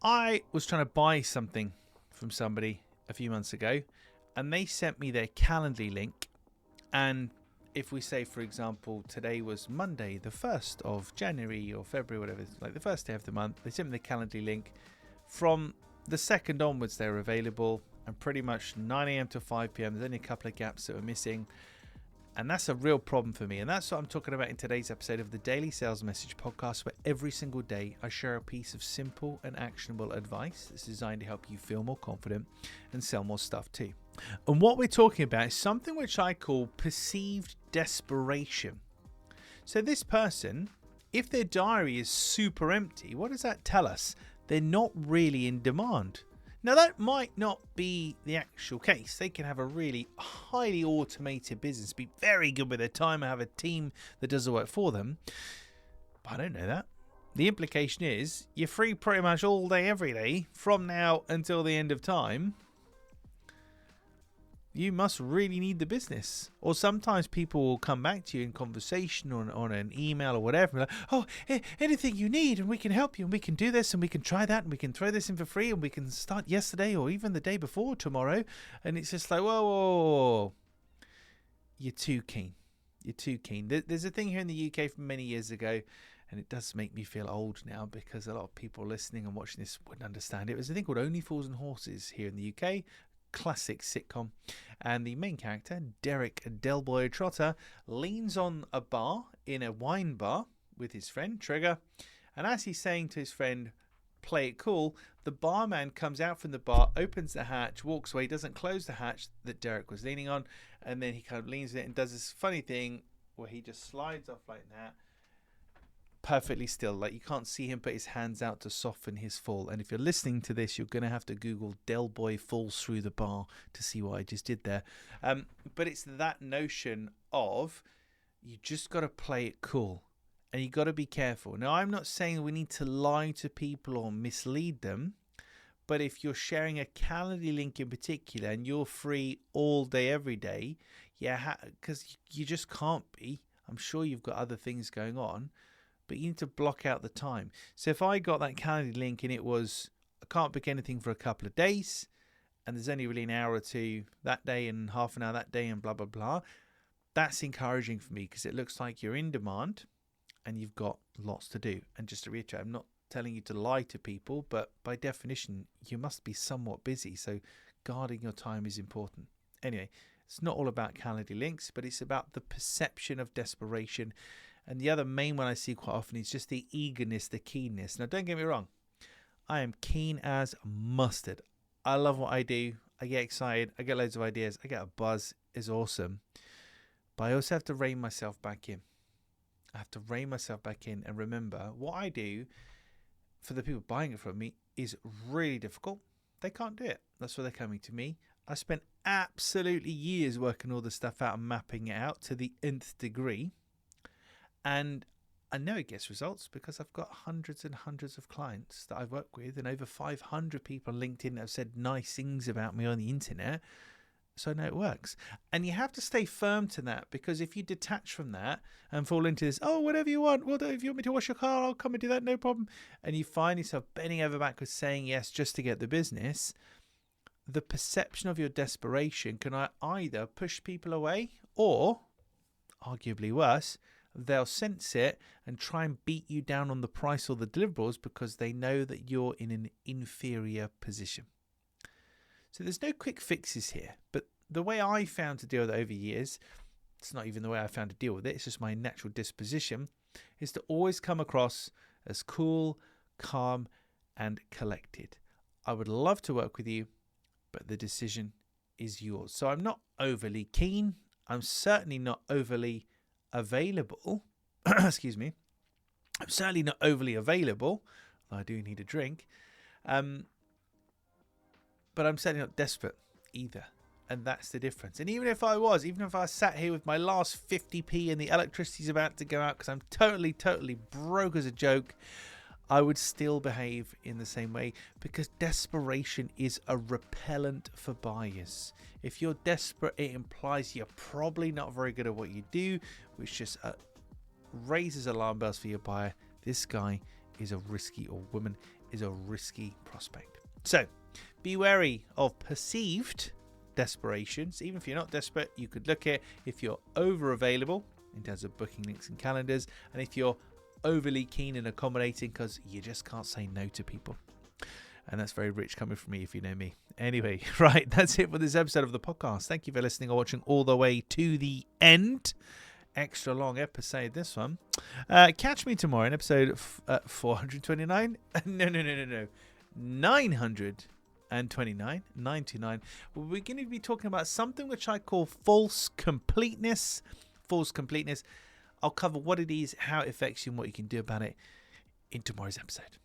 I was trying to buy something from somebody a few months ago, and they sent me their Calendly link. And if we say, for example, today was Monday, the 1st of January or February, whatever, like the first day of the month, they sent me the Calendly link. From the 2nd onwards, they were available, and pretty much 9 a.m. to 5 p.m. There's only a couple of gaps that were missing. And that's a real problem for me. And that's what I'm talking about in today's episode of the Daily Sales Message podcast, where every single day I share a piece of simple and actionable advice that's designed to help you feel more confident and sell more stuff too. And what we're talking about is something which I call perceived desperation. So this person, if their diary is super empty, what does that tell us? They're not really in demand. Now, that might not be the actual case. They can have a really highly automated business, be very good with their time, and have a team that does the work for them. But I don't know that. The implication is you're free pretty much all day, every day, from now until the end of time. You must really need the business. Or sometimes people will come back to you in conversation on an email or whatever. Like, oh, anything you need, and we can help you, and we can do this, and we can try that, and we can throw this in for free, and we can start yesterday or even the day before tomorrow. And it's just like, whoa. You're too keen. You're too keen. There's a thing here in the UK from many years ago, and it does make me feel old now because a lot of people listening and watching this wouldn't understand it. There's a thing called Only Fools and Horses here in the UK. Classic sitcom, and the main character, Derek Del Boy Trotter, leans on a bar in a wine bar with his friend Trigger, and as he's saying to his friend, play it cool, the barman comes out from the bar, opens the hatch, walks away, doesn't close the hatch that Derek was leaning on, and then he kind of leans in it and does this funny thing where he just slides off like that, perfectly still, like you can't see him put his hands out to soften his fall. And if you're listening to this, you're going to have to Google Del Boy falls through the bar to see what I just did there. But it's that notion of you just got to play it cool, and you got to be careful. Now, I'm not saying we need to lie to people or mislead them, but if you're sharing a Calendly link in particular and you're free all day every day, because you just can't be. I'm sure you've got other things going on, but you need to block out the time. So if I got that Calendly link and it was, I can't book anything for a couple of days, and there's only really an hour or two that day and half an hour that day and blah, blah, blah, that's encouraging for me because it looks like you're in demand and you've got lots to do. And just to reiterate, I'm not telling you to lie to people, but by definition, you must be somewhat busy. So guarding your time is important. Anyway, it's not all about Calendly links, but it's about the perception of desperation. And the other main one I see quite often is just the eagerness, the keenness. Now, don't get me wrong. I am keen as mustard. I love what I do. I get excited. I get loads of ideas. I get a buzz. It's awesome. But I also have to rein myself back in. I have to rein myself back in and remember what I do for the people buying it from me is really difficult. They can't do it. That's why they're coming to me. I spent absolutely years working all this stuff out and mapping it out to the nth degree. And I know it gets results because I've got hundreds and hundreds of clients that I've worked with and over 500 people on LinkedIn that have said nice things about me on the internet. So I know it works. And you have to stay firm to that, because if you detach from that and fall into this, oh, whatever you want, well, if you want me to wash your car, I'll come and do that, no problem. And you find yourself bending over backwards saying yes just to get the business, the perception of your desperation can either push people away or, arguably worse, they'll sense it and try and beat you down on the price or the deliverables because they know that you're in an inferior position. So there's no quick fixes here, but the way I found to deal with it over years, it's not even the way I found to deal with it, it's just my natural disposition, is to always come across as cool, calm, and collected. I would love to work with you, but the decision is yours. So I'm not overly keen. I'm certainly not overly available. Excuse me. I'm certainly not overly available, although I do need a drink. But I'm certainly not desperate either. And that's the difference. And even if I sat here with my last 50p and the electricity's about to go out because I'm totally broke as a joke, I would still behave in the same way, because desperation is a repellent for buyers. If you're desperate, it implies you're probably not very good at what you do, which just raises alarm bells for your buyer. This guy is a risky, or woman is a risky prospect. So be wary of perceived desperations. Even if you're not desperate, you could look at if you're over available in terms of booking links and calendars, and if you're overly keen and accommodating because you just can't say no to people. And that's very rich coming from me, if you know me. Anyway, right, that's it for this episode of the podcast. Thank you for listening or watching all the way to the end. Extra long episode, this one. Catch me tomorrow in episode 429. No. 929. 99. We're going to be talking about something which I call false completeness. False completeness. I'll cover what it is, how it affects you, and what you can do about it in tomorrow's episode.